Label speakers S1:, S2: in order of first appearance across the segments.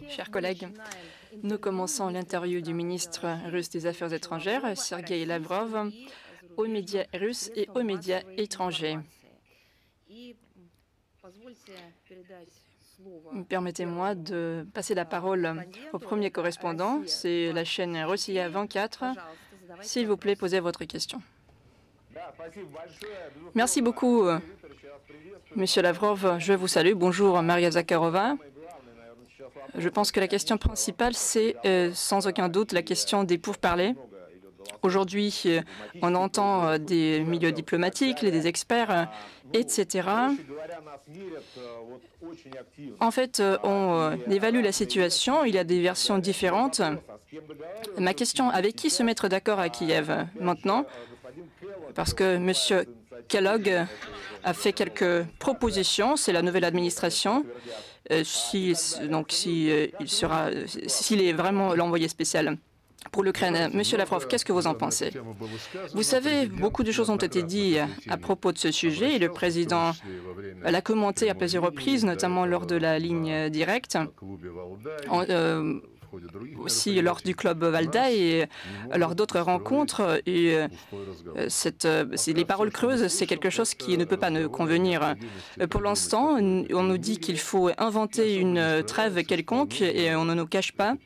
S1: Chers collègues, nous commençons l'interview du ministre russe des Affaires étrangères, Sergueï Lavrov, aux médias russes et aux médias étrangers. Permettez-moi de passer la parole au premier correspondant, c'est la chaîne Rossiya 24. S'il vous plaît, posez votre question. Merci beaucoup, Monsieur Lavrov. Je vous salue. Bonjour, Maria Zakharova. Je pense que la question principale, c'est sans aucun doute la question des pourparlers. Aujourd'hui, on entend des milieux diplomatiques, des experts, etc. En fait, on évalue la situation. Il y a des versions différentes. Ma question, avec qui se mettre d'accord à Kiev maintenant? Parce que M. Kellogg a fait quelques propositions. C'est la nouvelle administration. S'il est vraiment l'envoyé spécial pour l'Ukraine. Monsieur Lavrov, qu'est-ce que vous en pensez? Vous savez, beaucoup de choses ont été dites à propos de ce sujet et le président l'a commenté à plusieurs reprises, notamment lors de la ligne directe, aussi lors du club Valda et lors d'autres rencontres. Et les paroles creuses, c'est quelque chose qui ne peut pas nous convenir. Pour l'instant, on nous dit qu'il faut inventer une trêve quelconque et on ne nous cache pas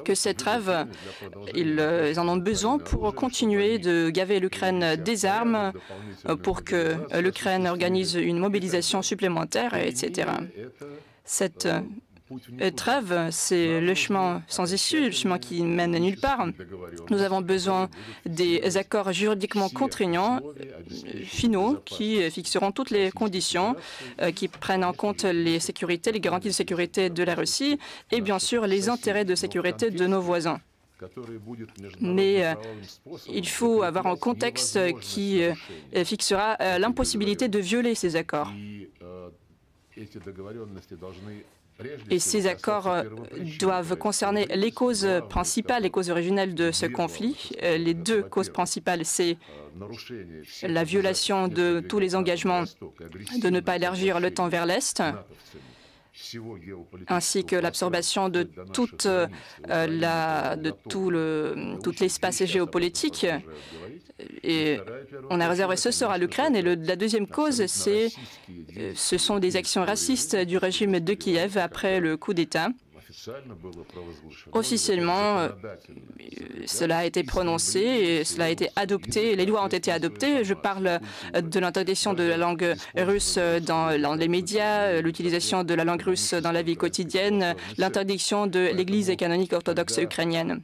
S1: que cette trêve, ils en ont besoin pour continuer de gaver l'Ukraine des armes, pour que l'Ukraine organise une mobilisation supplémentaire, etc. Cette trêve, c'est le chemin sans issue, le chemin qui mène nulle part. Nous avons besoin des accords juridiquement contraignants, finaux, qui fixeront toutes les conditions, qui prennent en compte les sécurités, les garanties de sécurité de la Russie et bien sûr les intérêts de sécurité de nos voisins. Mais il faut avoir un contexte qui fixera l'impossibilité de violer ces accords. Et ces accords doivent concerner les causes principales, les causes originelles de ce conflit. Les deux causes principales, c'est la violation de tous les engagements de ne pas élargir l'OTAN vers l'Est, ainsi que l'absorption de tout l'espace géopolitique. Et on a réservé ce sort à l'Ukraine. Et la deuxième cause, ce sont des actions racistes du régime de Kiev après le coup d'État. Officiellement, cela a été prononcé et cela a été adopté. Les lois ont été adoptées. Je parle de l'interdiction de la langue russe dans les médias, l'utilisation de la langue russe dans la vie quotidienne, l'interdiction de l'Église canonique orthodoxe ukrainienne.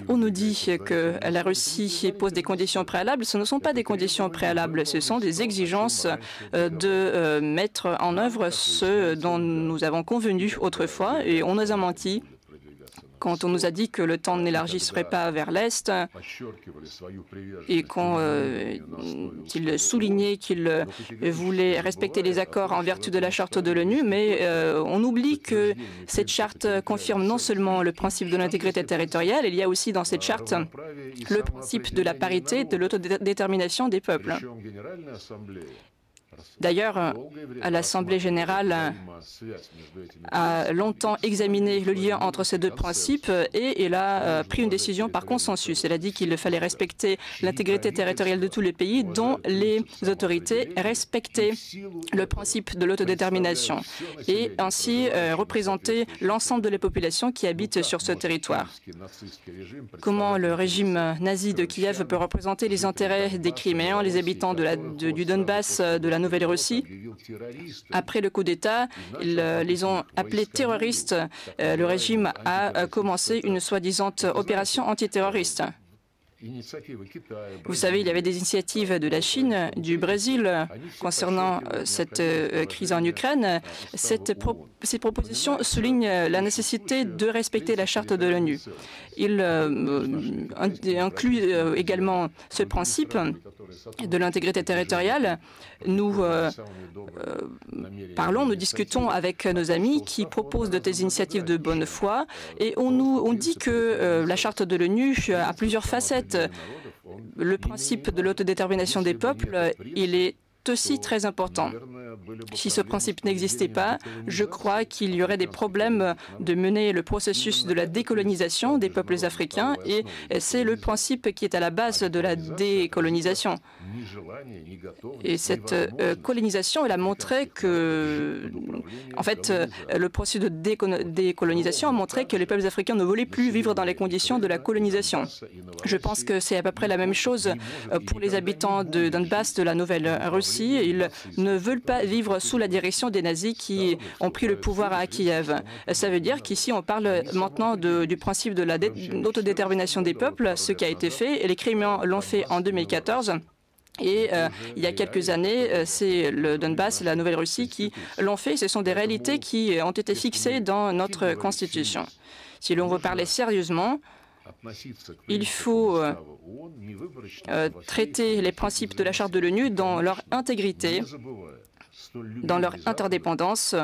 S1: On nous dit que la Russie pose des conditions préalables. Ce ne sont pas des conditions préalables, ce sont des exigences de mettre en œuvre ce dont nous avons convenu autrefois et on nous a menti quand on nous a dit que l'OTAN n'élargisserait pas vers l'Est et qu'il soulignait qu'il voulait respecter les accords en vertu de la charte de l'ONU, mais on oublie que cette charte confirme non seulement le principe de l'intégrité territoriale, il y a aussi dans cette charte le principe de la parité, de l'autodétermination des peuples. D'ailleurs, l'Assemblée générale a longtemps examiné le lien entre ces deux principes et elle a pris une décision par consensus. Elle a dit qu'il fallait respecter l'intégrité territoriale de tous les pays dont les autorités respectaient le principe de l'autodétermination et ainsi représenter l'ensemble de la population qui habite sur ce territoire. Comment le régime nazi de Kiev peut représenter les intérêts des Criméens, les habitants du Donbass, de la Nouvelle-Russie? Après le coup d'État, ils les ont appelés terroristes. Le régime a commencé une soi-disant opération antiterroriste. Vous savez, il y avait des initiatives de la Chine, du Brésil concernant cette crise en Ukraine. Ces propositions soulignent la nécessité de respecter la charte de l'ONU. Il inclut également ce principe de l'intégrité territoriale. Nous nous discutons avec nos amis qui proposent de telles initiatives de bonne foi et on dit que la charte de l'ONU a plusieurs facettes. Le principe de l'autodétermination des peuples, il est est aussi très important. Si ce principe n'existait pas, je crois qu'il y aurait des problèmes de mener le processus de la décolonisation des peuples africains et c'est le principe qui est à la base de la décolonisation. Et cette colonisation, elle a montré que, en fait, le processus de décolonisation a montré que les peuples africains ne voulaient plus vivre dans les conditions de la colonisation. Je pense que c'est à peu près la même chose pour les habitants de Donbass, de la Nouvelle-Russie. Ils ne veulent pas vivre sous la direction des nazis qui ont pris le pouvoir à Kiev. Ça veut dire qu'ici, on parle maintenant du principe de l'autodétermination des peuples, ce qui a été fait, et les Criméens l'ont fait en 2014. Et il y a quelques années, c'est le Donbass, la Nouvelle-Russie qui l'ont fait. Ce sont des réalités qui ont été fixées dans notre Constitution. Si l'on veut parler sérieusement, il faut traiter les principes de la Charte de l'ONU dans leur intégrité, dans leur interdépendance,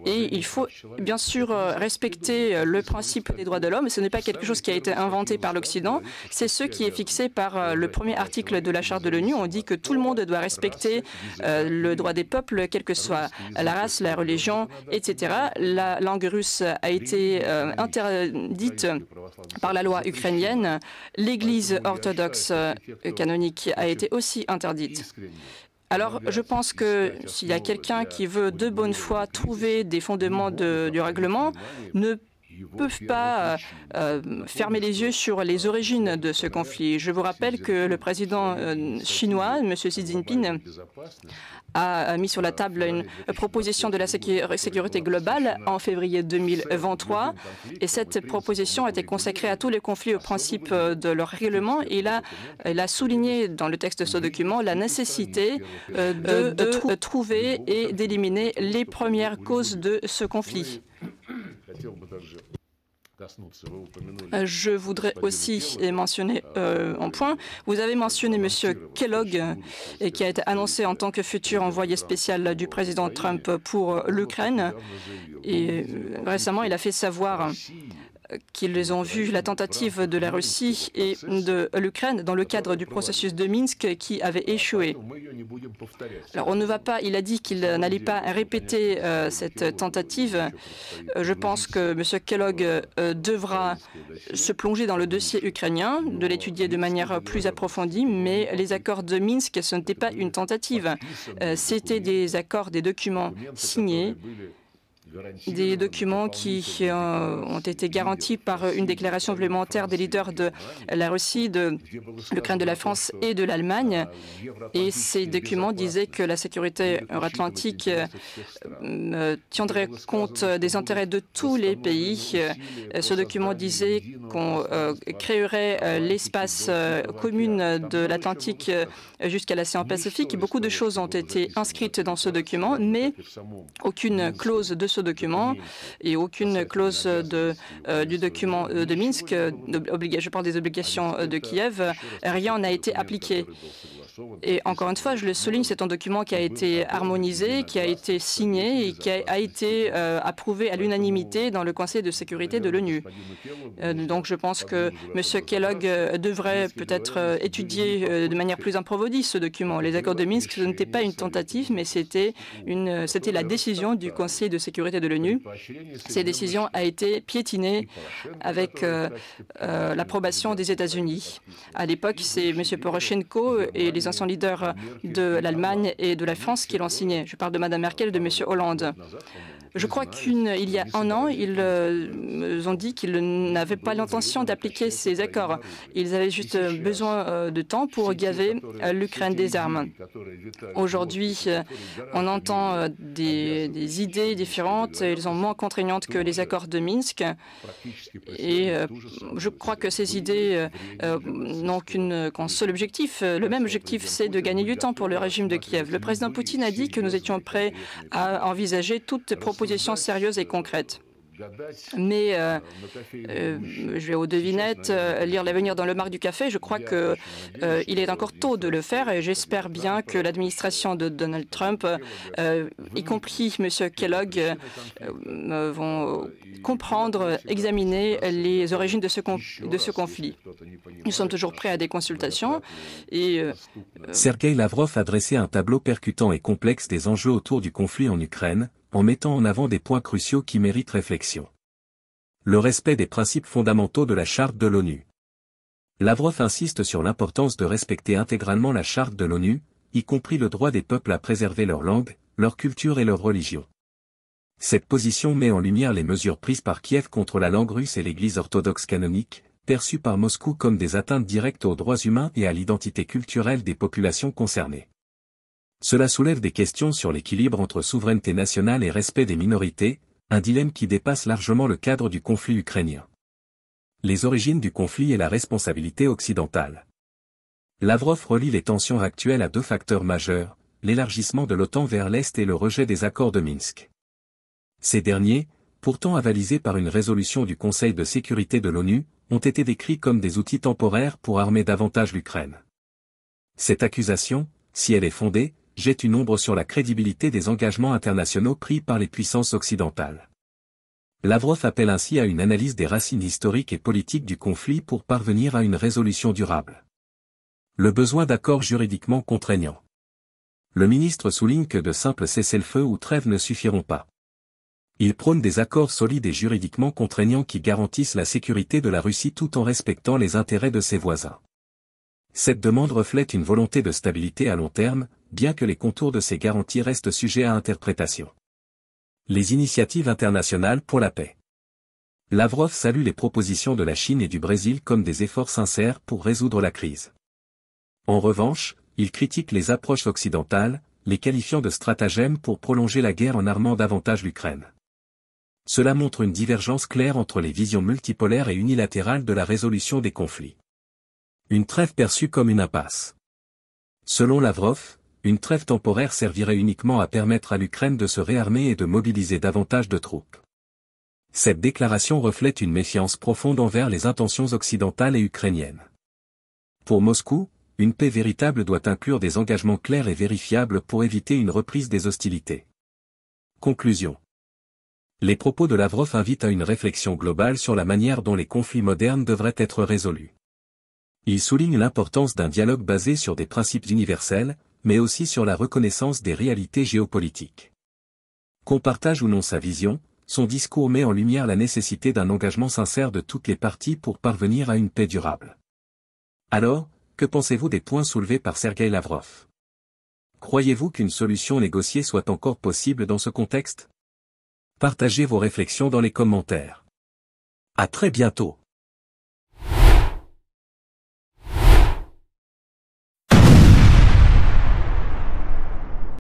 S1: et il faut bien sûr respecter le principe des droits de l'homme. Ce n'est pas quelque chose qui a été inventé par l'Occident, c'est ce qui est fixé par le premier article de la Charte de l'ONU. On dit que tout le monde doit respecter le droit des peuples, quelle que soit la race, la religion, etc. La langue russe a été interdite par la loi ukrainienne. L'Église orthodoxe canonique a été aussi interdite. Alors, je pense que s'il y a quelqu'un qui veut de bonne foi trouver des fondements du règlement, ne peuvent pas fermer les yeux sur les origines de ce conflit. Je vous rappelle que le président chinois, M. Xi Jinping, a mis sur la table une proposition de la sécurité globale en février 2023. Et cette proposition a été consacrée à tous les conflits au principe de leur règlement. Et il a souligné dans le texte de ce document la nécessité de trouver et d'éliminer les premières causes de ce conflit. Je voudrais aussi mentionner un point. Vous avez mentionné M. Kellogg, qui a été annoncé en tant que futur envoyé spécial du président Trump pour l'Ukraine. Et récemment, il a fait savoir qu'ils ont vu la tentative de la Russie et de l'Ukraine dans le cadre du processus de Minsk qui avait échoué. Alors on ne va pas, il a dit qu'il n'allait pas répéter cette tentative. Je pense que M. Kellogg devra se plonger dans le dossier ukrainien, de l'étudier de manière plus approfondie, mais les accords de Minsk, ce n'était pas une tentative. C'était des accords, des documents signés, des documents qui ont été garantis par une déclaration complémentaire des leaders de la Russie, de l'Ukraine, de la France et de l'Allemagne. Et ces documents disaient que la sécurité euro-atlantique tiendrait compte des intérêts de tous les pays. Ce document disait qu'on créerait l'espace commun de l'Atlantique jusqu'à l'océan Pacifique. Et beaucoup de choses ont été inscrites dans ce document, mais aucune clause de ce document et aucune clause du document de Minsk, je parle des obligations de Kiev, rien n'a été appliqué. Et encore une fois, je le souligne, c'est un document qui a été harmonisé, qui a été signé et qui a été approuvé à l'unanimité dans le Conseil de sécurité de l'ONU. Donc je pense que M. Kellogg devrait peut-être étudier de manière plus approfondie ce document. Les accords de Minsk, ce n'était pas une tentative, mais c'était la décision du Conseil de sécurité de l'ONU. Cette décision a été piétinée avec l'approbation des États-Unis. À l'époque, c'est M. Poroshenko et les anciens leaders de l'Allemagne et de la France qui l'ont signé. Je parle de Mme Merkel et de M. Hollande. Je crois qu'il y a un an, ils ont dit qu'ils n'avaient pas l'intention d'appliquer ces accords. Ils avaient juste besoin de temps pour gaver l'Ukraine des armes. Aujourd'hui, on entend des idées différentes. Elles sont moins contraignantes que les accords de Minsk. Et je crois que ces idées n'ont qu'un seul objectif. Le même objectif, c'est de gagner du temps pour le régime de Kiev. Le président Poutine a dit que nous étions prêts à envisager toute proposition sérieuse et concrète. Mais je vais aux devinettes, lire l'avenir dans le marc du café. Je crois qu'il est encore tôt de le faire et j'espère bien que l'administration de Donald Trump, y compris M. Kellogg, vont comprendre, examiner les origines de ce conflit. Nous sommes toujours prêts à des consultations et
S2: Sergueï Lavrov a dressé un tableau percutant et complexe des enjeux autour du conflit en Ukraine, en mettant en avant des points cruciaux qui méritent réflexion. Le respect des principes fondamentaux de la Charte de l'ONU. Lavrov insiste sur l'importance de respecter intégralement la Charte de l'ONU, y compris le droit des peuples à préserver leur langue, leur culture et leur religion. Cette position met en lumière les mesures prises par Kiev contre la langue russe et l'Église orthodoxe canonique, perçues par Moscou comme des atteintes directes aux droits humains et à l'identité culturelle des populations concernées. Cela soulève des questions sur l'équilibre entre souveraineté nationale et respect des minorités, un dilemme qui dépasse largement le cadre du conflit ukrainien. Les origines du conflit et la responsabilité occidentale. Lavrov relie les tensions actuelles à deux facteurs majeurs, l'élargissement de l'OTAN vers l'Est et le rejet des accords de Minsk. Ces derniers, pourtant avalisés par une résolution du Conseil de sécurité de l'ONU, ont été décrits comme des outils temporaires pour armer davantage l'Ukraine. Cette accusation, si elle est fondée, jette une ombre sur la crédibilité des engagements internationaux pris par les puissances occidentales. Lavrov appelle ainsi à une analyse des racines historiques et politiques du conflit pour parvenir à une résolution durable. Le besoin d'accords juridiquement contraignants. Le ministre souligne que de simples cessez-le-feu ou trêves ne suffiront pas. Il prône des accords solides et juridiquement contraignants qui garantissent la sécurité de la Russie tout en respectant les intérêts de ses voisins. Cette demande reflète une volonté de stabilité à long terme, bien que les contours de ces garanties restent sujets à interprétation. Les initiatives internationales pour la paix. Lavrov salue les propositions de la Chine et du Brésil comme des efforts sincères pour résoudre la crise. En revanche, il critique les approches occidentales, les qualifiant de stratagèmes pour prolonger la guerre en armant davantage l'Ukraine. Cela montre une divergence claire entre les visions multipolaires et unilatérales de la résolution des conflits. Une trêve perçue comme une impasse. Selon Lavrov, une trêve temporaire servirait uniquement à permettre à l'Ukraine de se réarmer et de mobiliser davantage de troupes. Cette déclaration reflète une méfiance profonde envers les intentions occidentales et ukrainiennes. Pour Moscou, une paix véritable doit inclure des engagements clairs et vérifiables pour éviter une reprise des hostilités. Conclusion. Les propos de Lavrov invitent à une réflexion globale sur la manière dont les conflits modernes devraient être résolus. Il souligne l'importance d'un dialogue basé sur des principes universels, mais aussi sur la reconnaissance des réalités géopolitiques. Qu'on partage ou non sa vision, son discours met en lumière la nécessité d'un engagement sincère de toutes les parties pour parvenir à une paix durable. Alors, que pensez-vous des points soulevés par Sergueï Lavrov? Croyez-vous qu'une solution négociée soit encore possible dans ce contexte? Partagez vos réflexions dans les commentaires. À très bientôt.